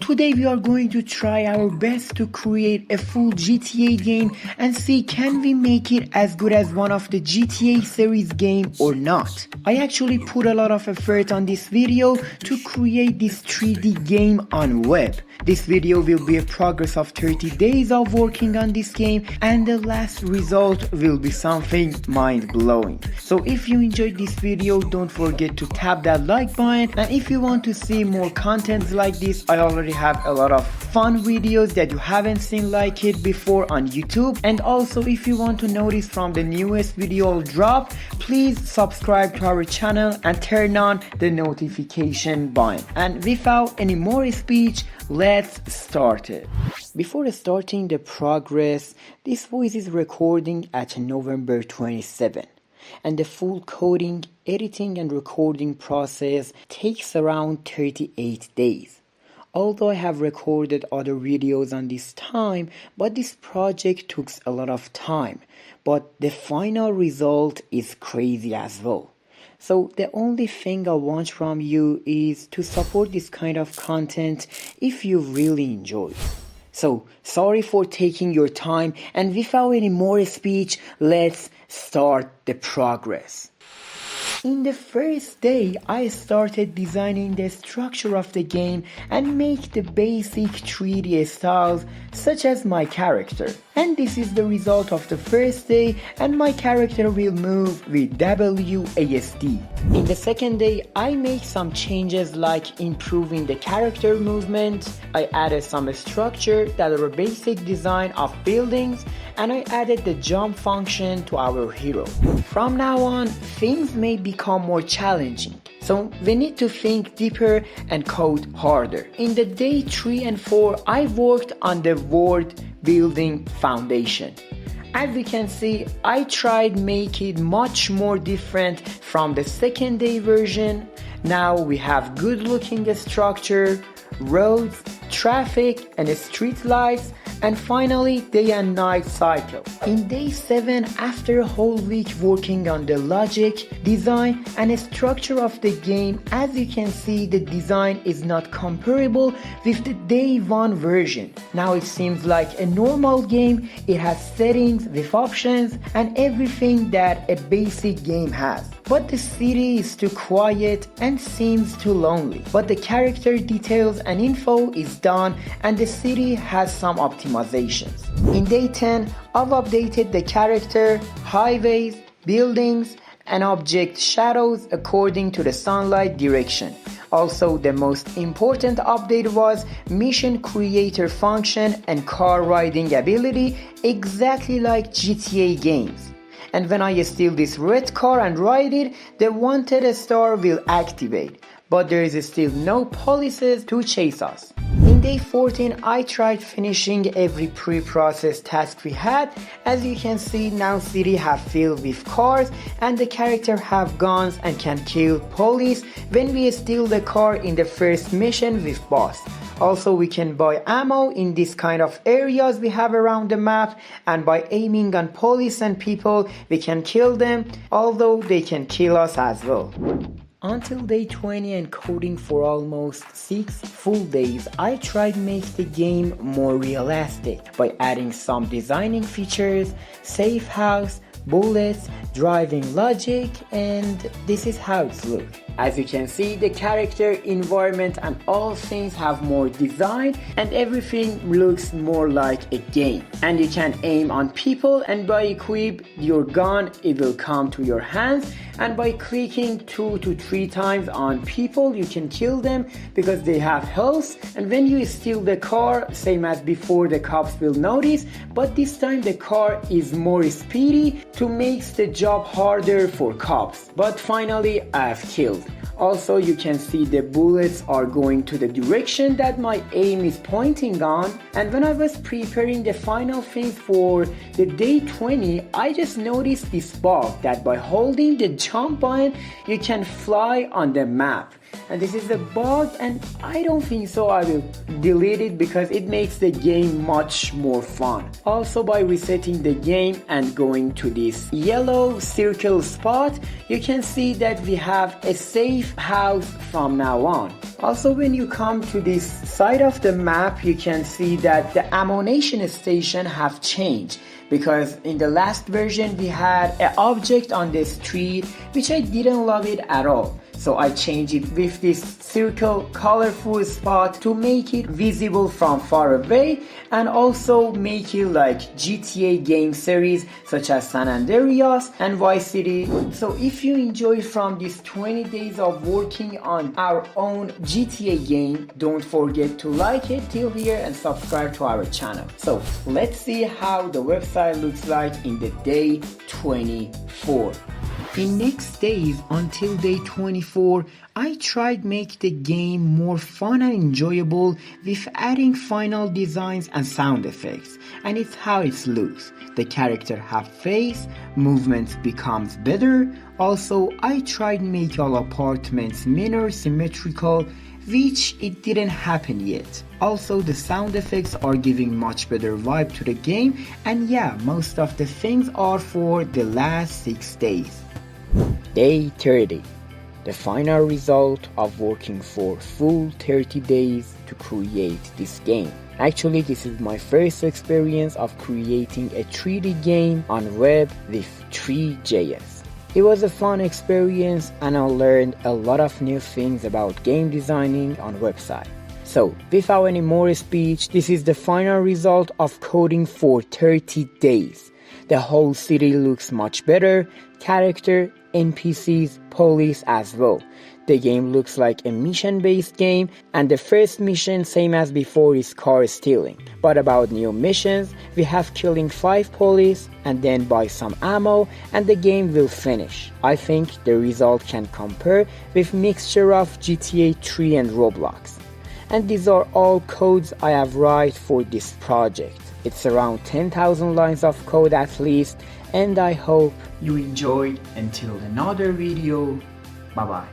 Today we are going to try our best to create a full GTA game and see can we make it as good as one of the GTA series game or not. I actually put a lot of effort on this video to create this 3D game on web. This video will be a progress of 30 days of working on this game, and the last result will be something mind-blowing. So if you enjoyed this video, don't forget to tap that like button, and if you want to see more content like this, I already have a lot of fun videos that you haven't seen like it before on YouTube. And also if you want to notice from the newest video drop, please subscribe to our channel and turn on the notification button. And without any more speech, let's start it. Before starting the progress, this voice is recording at November 27, and the full coding, editing and recording process takes around 38 days. Although I have recorded other videos on this time, but this project took a lot of time, but the final result is crazy as well. So the only thing I want from you is to support this kind of content if you really enjoy it. So sorry for taking your time, and without any more speech, let's start the progress. In the first day, I started designing the structure of the game and make the basic 3D styles such as my character. And this is the result of the first day, and my character will move with WASD. In the second day, I make some changes like improving the character movement. I added some structure that are a basic design of buildings, and I added the jump function to our hero. From now on, things may become more challenging, so we need to think deeper and code harder. In the day 3 and 4, I worked on the world building foundation. As we can see, I tried make it much more different from the second day version. Now we have good looking structure, roads, traffic and street lights, and finally day and night cycle. In day 7, after a whole week working on the logic, design and structure of the game, as you can see the design is not comparable with the day 1 version. Now it seems like a normal game. It has settings with options and everything that a basic game has. But the city is too quiet and seems too lonely. But the character details and info is done, and the city has some optimizations. In day 10, I've updated the character, highways, buildings, and object shadows according to the sunlight direction. Also, the most important update was mission creator function and car riding ability, exactly like GTA games. And when I steal this red car and ride it, the wanted star will activate, but there is still no policies to chase us. In day 14, I tried finishing every pre-processed task we had. As you can see, now city have filled with cars, and the character have guns and can kill police when we steal the car in the first mission with boss. Also, we can buy ammo in this kind of areas we have around the map, and by aiming on police and people, we can kill them, although they can kill us as well. Until day 20 and coding for almost 6 full days, I tried make the game more realistic by adding some designing features, safe house, bullets, driving logic, and this is how it looks. As you can see, the character, environment and all things have more design, and everything looks more like a game. And you can aim on people, and by equip your gun it will come to your hands, and by clicking 2 to 3 times on people you can kill them because they have health. And when you steal the car, same as before, the cops will notice, but this time the car is more speedy to make the job harder for cops. But finally I've killed. Also, you can see the bullets are going to the direction that my aim is pointing on. And when I was preparing the final thing for the day 20, I just noticed this bug that by holding the jump button you can fly on the map. and this is a bug, and I don't think so I will delete it because it makes the game much more fun. Also, by resetting the game and going to this yellow circle spot, you can see that we have a safe house from now on. Also, when you come to this side of the map, you can see that the ammunition station have changed, because in the last version we had an object on the street which I didn't love it at all. So I changed it with this circle colorful spot to make it visible from far away, and also make it like GTA game series such as San Andreas and Vice City. So if you enjoy from these 20 days of working on our own GTA game, don't forget to like it till here and subscribe to our channel. So let's see how the website looks like in the day 24. In next days until day 24, I tried make the game more fun and enjoyable with adding final designs and sound effects, and it's how it looks. The character have face, movements becomes better. Also, I tried make all apartments mirror symmetrical, which it didn't happen yet. Also, the sound effects are giving much better vibe to the game, and yeah, most of the things are for the last 6 days. Day 30. The final result of working for full 30 days to create this game. Actually, this is my first experience of creating a 3D game on web with Three.js. It was a fun experience, and I learned a lot of new things about game designing on website. So, without any more speech, this is the final result of coding for 30 days. The whole city looks much better, character, NPCs, police as well. The game looks like a mission-based game, and the first mission, same as before, is car stealing. But about new missions, we have killing 5 police and then buy some ammo and the game will finish. I think the result can compare with mixture of GTA 3 and Roblox. And these are all codes I have write for this project. It's around 10,000 lines of code at least, and I hope you enjoyed. Until another video, bye bye.